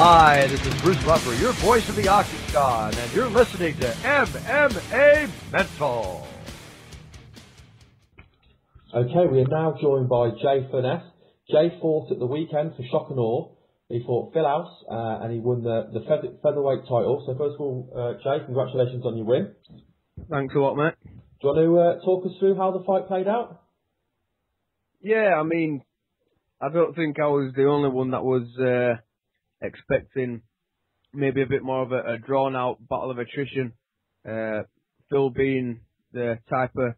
Hi, this is Bruce Buffer, your voice of the Octagon, and you're listening to MMA Mental. Okay, we are now joined by Jay Furness. Jay fought at the weekend for Shock and Awe. He fought Phil House, and he won the Featherweight title. So first of all, Jay, congratulations on your win. Thanks a lot, mate. Do you want to talk us through how the fight played out? Yeah, I mean, I don't think I was the only one that was expecting maybe a bit more of a drawn-out battle of attrition. Phil being the type of,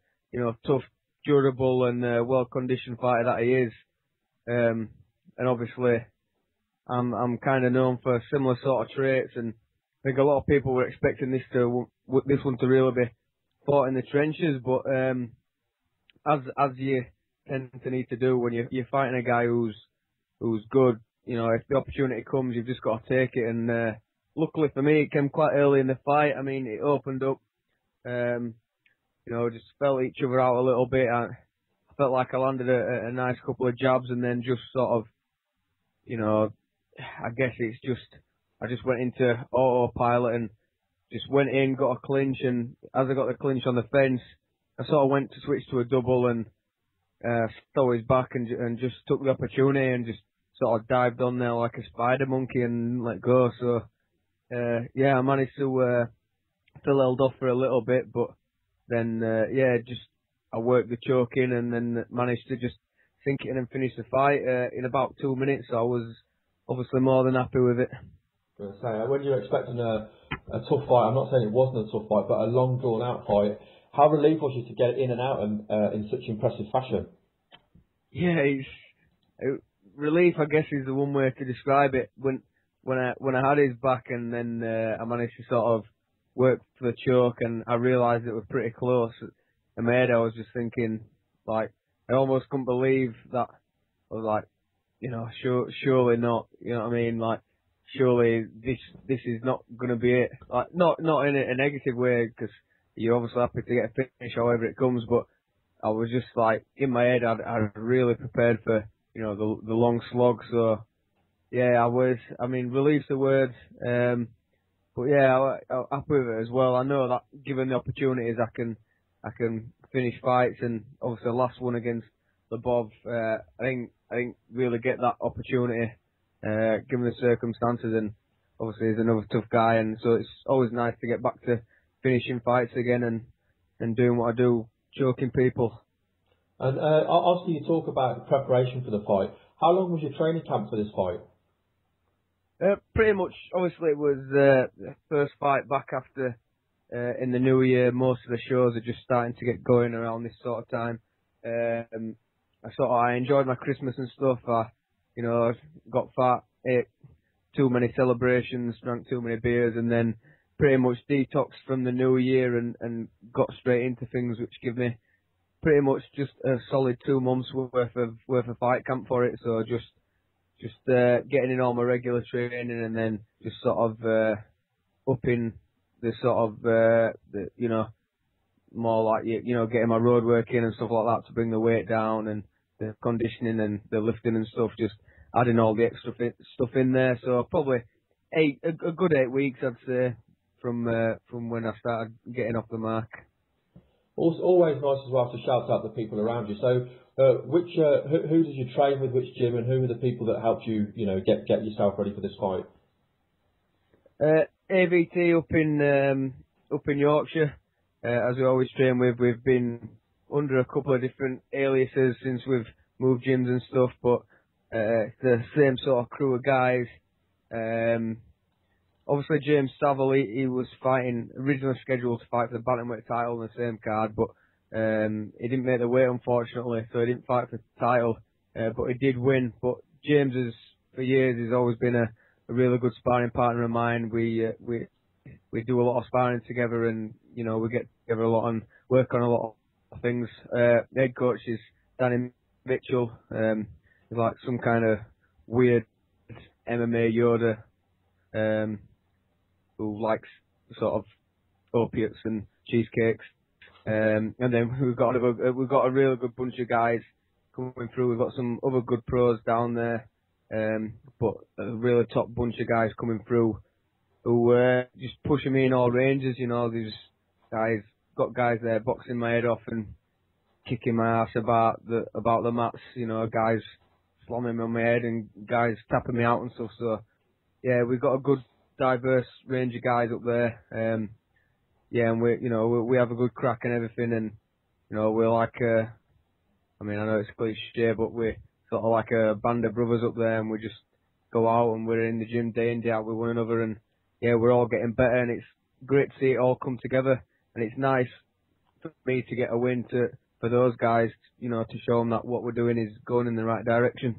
tough, durable and well-conditioned fighter that he is. And obviously, I'm kind of known for similar sort of traits, and I think a lot of people were expecting this one to really be fought in the trenches, but as you tend to need to do when you're fighting a guy who's good, if the opportunity comes, you've just got to take it. And luckily for me, it came quite early in the fight. I mean, it opened up, just felt each other out a little bit. I felt like I landed a nice couple of jabs, and then just sort of, I guess it's just, I just went into autopilot and just went in, got a clinch, and as I got the clinch on the fence, I sort of went to switch to a double and stole his back and just took the opportunity and just sort of dived on there like a spider monkey and let go. So, I managed to still held off for a little bit, but then, I worked the choke in and then managed to just sink it in and finish the fight in about 2 minutes. So I was obviously more than happy with it. I was going to say, when you're expecting a tough fight, I'm not saying it wasn't a tough fight, but a long, drawn-out fight, how relieved was you to get it in and out in such impressive fashion? Yeah, relief, I guess, is the one way to describe it. When I had his back and then I managed to sort of work for the choke, and I realised it was pretty close. In my head, I was just thinking, like, I almost couldn't believe that. I was like, surely not. You know what I mean? Like, surely this is not going to be it. Like, not in a negative way, because you're obviously happy to get a finish however it comes, but I was just like, in my head, I'd really prepared for, the long slog. So, yeah, relief's the word. But yeah, I'm happy with it as well. I know that given the opportunities, I can finish fights, and obviously the last one against Lebov, I didn't really get that opportunity, given the circumstances, and obviously he's another tough guy, and so it's always nice to get back to finishing fights again and doing what I do, choking people. And obviously you talk about preparation for the fight. How long was your training camp for this fight? Pretty much, obviously it was the first fight back after in the new year. Most of the shows are just starting to get going around this sort of time. I enjoyed my Christmas and stuff. I got fat, ate too many celebrations, drank too many beers, and then pretty much detoxed from the new year and got straight into things, which give me pretty much just a solid 2 months worth of fight camp for it. So just getting in all my regular training, and then just sort of upping the sort of more like getting my road work in and stuff like that to bring the weight down, and the conditioning and the lifting and stuff, just adding all the extra stuff in there. So probably a good 8 weeks, I'd say, from when I started getting off the mark. Also, always nice as well to shout out the people around you. So, who did you train with, which gym, and who were the people that helped you, get yourself ready for this fight? AVT up in Yorkshire, as we always train with. We've been under a couple of different aliases since we've moved gyms and stuff, but the same sort of crew of guys. Obviously, James Saville, he was originally scheduled to fight for the bantamweight title on the same card, but he didn't make the weight, unfortunately, so he didn't fight for the title, but he did win. But James for years, has always been a really good sparring partner of mine. We do a lot of sparring together, and, we get together a lot and work on a lot of things. Head coach is Danny Mitchell. He's like some kind of weird MMA Yoda, who likes sort of opiates and cheesecakes. And then we've got a really good bunch of guys coming through. We've got some other good pros down there. but a really top bunch of guys coming through who just pushing me in all ranges. You know, these got guys there boxing my head off and kicking my ass about the mats. You know, guys slamming me on my head and guys tapping me out and stuff. So yeah, we've got a good diverse range of guys up there. Yeah, and we have a good crack and everything, and you know, we're like I know it's cliche, but we're sort of like a band of brothers up there, and we just go out and we're in the gym day in, day out with one another, and yeah, we're all getting better, and it's great to see it all come together, and it's nice for me to get a win for those guys, you know, to show them that what we're doing is going in the right direction.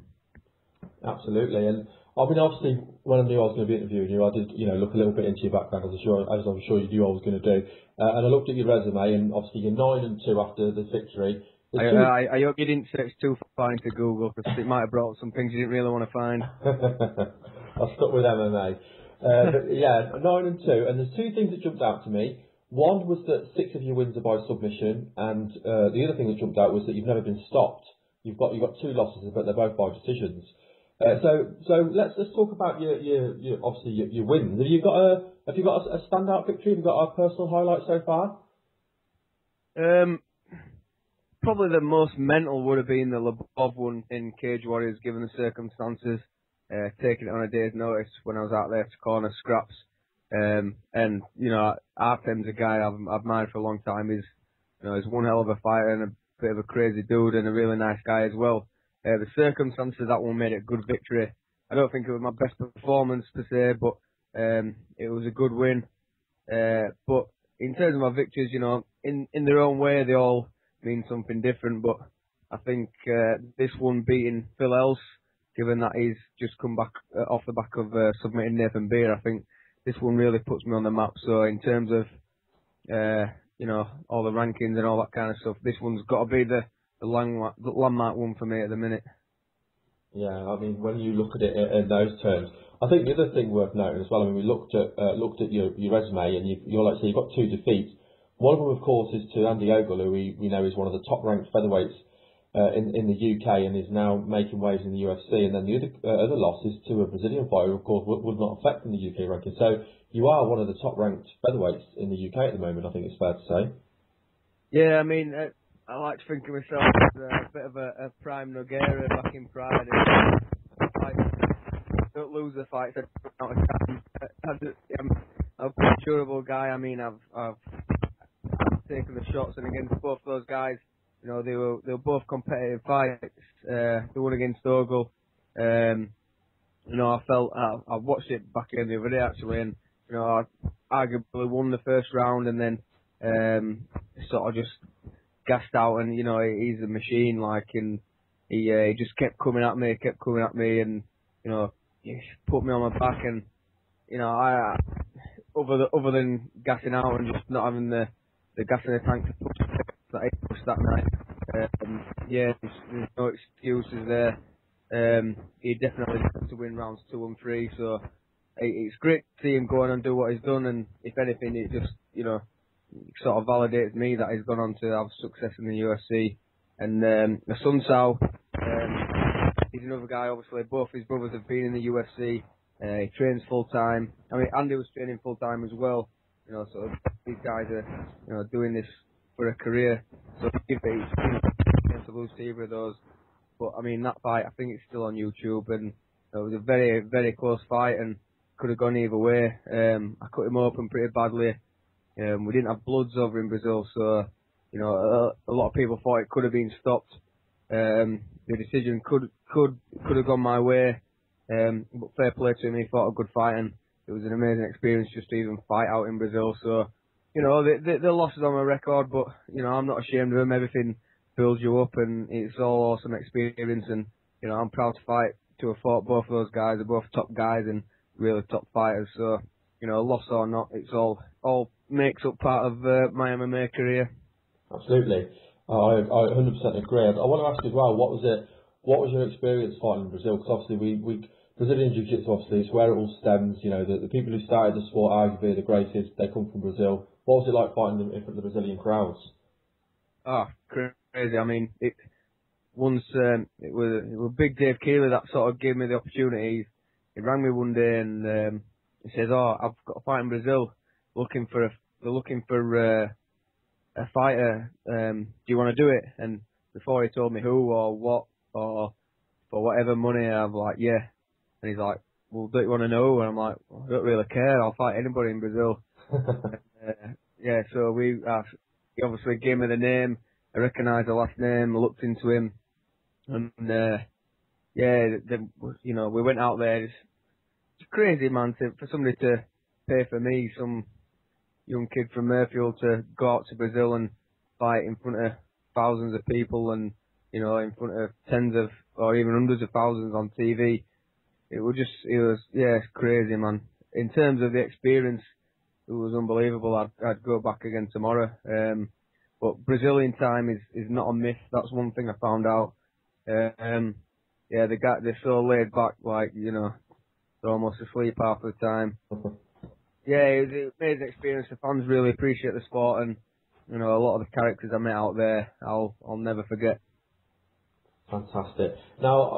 Absolutely, and I mean, obviously, when I knew I was going to be interviewing you, I did, you know, look a little bit into your background, as I'm sure you knew I was going to do, and I looked at your resume, and obviously you're 9-2 after the victory. I hope you didn't search too far into Google, because it might have brought up some things you didn't really want to find. I stuck with MMA. But yeah, 9-2, and there's two things that jumped out to me. One was that 6 of your wins are by submission, and the other thing that jumped out was that you've never been stopped. You've got 2 losses, but they're both by decisions. So let's talk about your obviously your wins. Have you got a standout victory? Have you got a personal highlight so far? Probably the most mental would have been the Labov one in Cage Warriors, given the circumstances. Taking it on a day's notice when I was out there to corner Scraps. And you know, Artem's a guy I've admired for a long time. He's one hell of a fighter and a bit of a crazy dude and a really nice guy as well. The circumstances of that one made it a good victory. I don't think it was my best performance per se, but it was a good win. But in terms of my victories, you know, in their own way, they all mean something different. But I think this one beating Phil Else, given that he's just come back off the back of submitting Nathan Beer, I think this one really puts me on the map. So in terms of you know, all the rankings and all that kind of stuff, this one's got to be the landmark one for me at the minute. Yeah, I mean, when you look at it in those terms, I think the other thing worth noting as well. I mean, we looked at your resume, and you're like, so you've got 2 defeats. One of them, of course, is to Andy Ogle, who we know is one of the top-ranked featherweights in the UK and is now making waves in the UFC. And then the other loss is to a Brazilian fighter, who, of course, would not affect in the UK ranking. So you are one of the top-ranked featherweights in the UK at the moment. I think it's fair to say. Yeah, I mean, I like to think of myself as a bit of a prime Nogueira back in Pride. Don't lose the fights. I'm a pretty durable guy. I mean, I've taken the shots, and against both those guys, you know, they were both competitive fights. The one against Ogle, you know, I watched it back in the other day actually, and you know, I arguably won the first round, and then sort of just gassed out, and you know, he's a machine, like, and he just kept coming at me, and you know, he put me on my back, and you know, I other than gassing out and just not having the gas in the tank to push that he pushed that night, yeah, there's no excuses there. He definitely needs to win rounds 2 and 3, so it's great to see him go on and do what he's done, and if anything, it just, you know, sort of validates me that he's gone on to have success in the UFC. And my son Sal, he's another guy, obviously, both his brothers have been in the UFC. He trains full time. I mean, Andy was training full time as well. You know, so these guys are, you know, doing this for a career. So give it to lose to either of those. But I mean, that fight, I think it's still on YouTube, and it was a very, very close fight, and could have gone either way. I cut him open pretty badly. We didn't have bloods over in Brazil, so you know, a lot of people thought it could have been stopped. The decision could have gone my way, but fair play to him. He fought a good fight, and it was an amazing experience just to even fight out in Brazil. So, you know, the losses on my record, but you know, I'm not ashamed of them. Everything builds you up, and it's all awesome experience. And you know, I'm proud to have fought both of those guys. They're both top guys and really top fighters. So, you know, loss or not, it's all makes up part of my MMA career. Absolutely, I 100% agree. I want to ask you as well, what was your experience fighting in Brazil? Because obviously we Brazilian Jiu-Jitsu, obviously, it's where it all stems. You know, the people who started the sport, arguably the greatest, they come from Brazil. What was it like fighting in front of the Brazilian crowds? Oh, crazy. I mean, once it was Big Dave Keeley that sort of gave me the opportunity. He rang me one day and he says, "Oh, I've got a fight in Brazil. They're looking for a fighter. Do you want to do it?" And before he told me who or what or for whatever money, I'm like, "Yeah." And he's like, "Well, don't you want to know?" And I'm like, "I don't really care. I'll fight anybody in Brazil." Yeah, so he obviously gave me the name. I recognised the last name. I looked into him, and we went out there. It's crazy, man, for somebody to pay for me, some young kid from Murfield, to go out to Brazil and fight in front of thousands of people and, in front of tens of or even hundreds of thousands on TV. It was it's crazy, man. In terms of the experience, it was unbelievable. I'd go back again tomorrow. But Brazilian time is not a myth. That's one thing I found out. They're so laid back, like, they're almost asleep half the time. Yeah, it was an amazing experience. The fans really appreciate the sport, and a lot of the characters I met out there, I'll never forget. Fantastic. Now,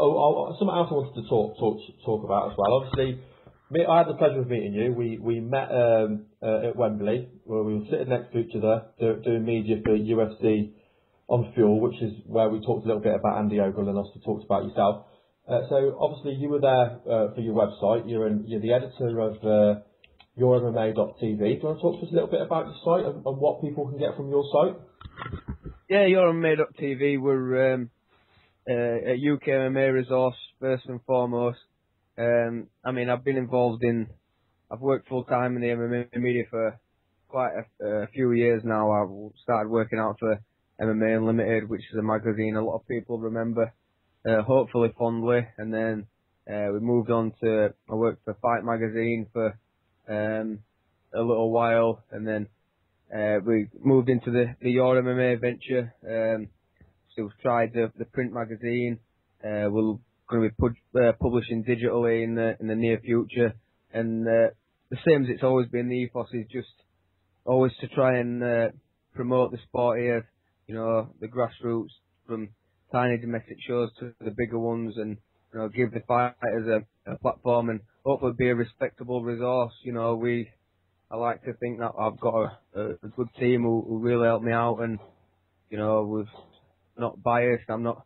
something else I wanted to talk about as well. Obviously, I had the pleasure of meeting you. We met at Wembley, where we were sitting next to each other doing media for UFC on Fuel, which is where we talked a little bit about Andy Ogle and also talked about yourself. So obviously you were there for your website. You're the editor of YourMMA.tv. Do you want to talk to us a little bit about your site and what people can get from your site? Yeah, YourMMA.tv. We're a UK MMA resource first and foremost. I've worked full time in the MMA media for quite a few years now. I started working out for MMA Unlimited, which is a magazine a lot of people remember, hopefully fondly. And then we moved on I worked for Fight Magazine for a little while, and then we moved into the Your MMA venture. Still tried the print magazine. We're going to be publishing digitally in the near future, and the same as it's always been. The ethos is just always to try and promote the sport here. The grassroots, from tiny domestic shows to the bigger ones, and give the fighters a platform and hopefully be a respectable resource. I like to think that I've got a good team who really help me out, and we're not biased. I'm not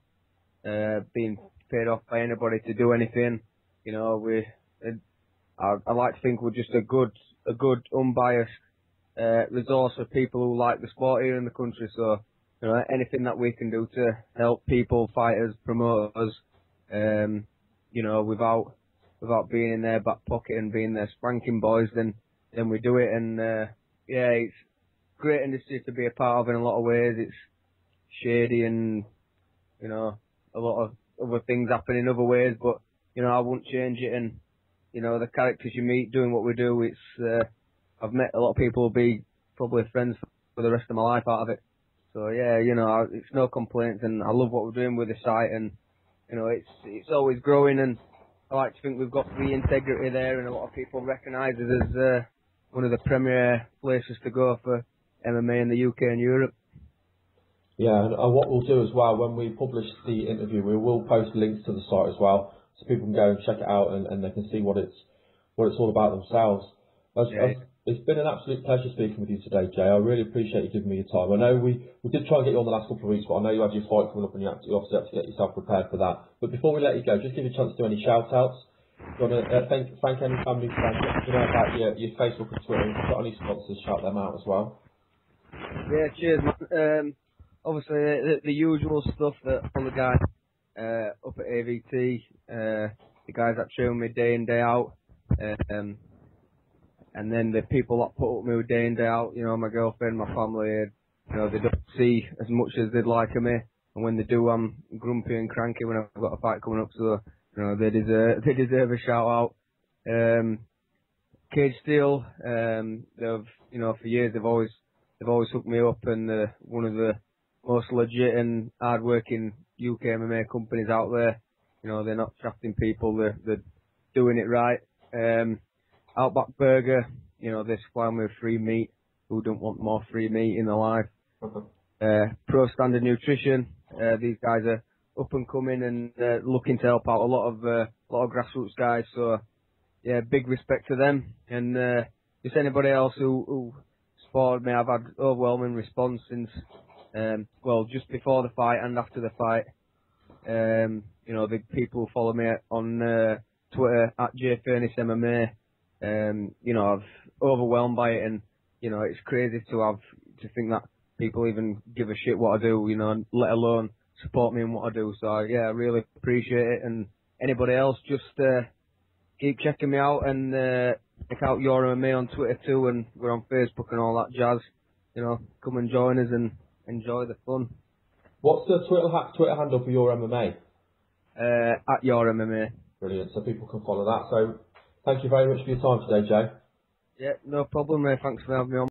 being paid off by anybody to do anything. I like to think we're just a good unbiased resource for people who like the sport here in the country. So anything that we can do to help people, fighters, promoters, without being in their back pocket and being their spanking boys, then we do it. And it's a great industry to be a part of in a lot of ways. It's shady and a lot of other things happen in other ways, but I wouldn't change it. And the characters you meet doing what we do, it's I've met a lot of people who'll be probably friends for the rest of my life out of it. So it's no complaints, and I love what we're doing with the site, and it's always growing, and I like to think we've got the integrity there, and a lot of people recognise us as one of the premier places to go for MMA in the UK and Europe. Yeah, and what we'll do as well, when we publish the interview, we will post links to the site as well, so people can go and check it out, and they can see what it's all about themselves. It's been an absolute pleasure speaking with you today, Jay. I really appreciate you giving me your time. I know we did try and get you on the last couple of weeks, but I know you had your fight coming up, and you obviously have to get yourself prepared for that. But before we let you go, just give you a chance to do any shout-outs. Do you want to thank any family friends, about your Facebook and Twitter? If you've got any sponsors, shout them out as well. Yeah, cheers, man. Obviously, the usual stuff that all the guys up at AVT, the guys that train me day in, day out, and then the people that put up with me day in, day out, my girlfriend, my family, they don't see as much as they'd like of me, and when they do, I'm grumpy and cranky when I've got a fight coming up, so, they deserve a shout out. Cage Steel, they've, for years they've always hooked me up, and one of the most legit and hard-working UK MMA companies out there. They're not shafting people, they're doing it right. Outback Burger, they supply me with free meat. Who don't want more free meat in their life? Pro Standard Nutrition, these guys are up and coming and looking to help out a lot of grassroots guys. So yeah, big respect to them. And just anybody else who supported me, I've had overwhelming response since just before the fight and after the fight. You know, the people who follow me on Twitter at Jay Furness MMA. You know, I've overwhelmed by it, and you know, it's crazy to think that people even give a shit what I do, you know, let alone support me in what I do. So yeah, I really appreciate it. And anybody else, just keep checking me out and check out Your MMA on Twitter too, and we're on Facebook and all that jazz. You know, come and join us and enjoy the fun. What's the Twitter handle for Your MMA? At Your MMA. Brilliant. So people can follow that. So thank you very much for your time today, Jay. Yeah, no problem. Thanks for having me on.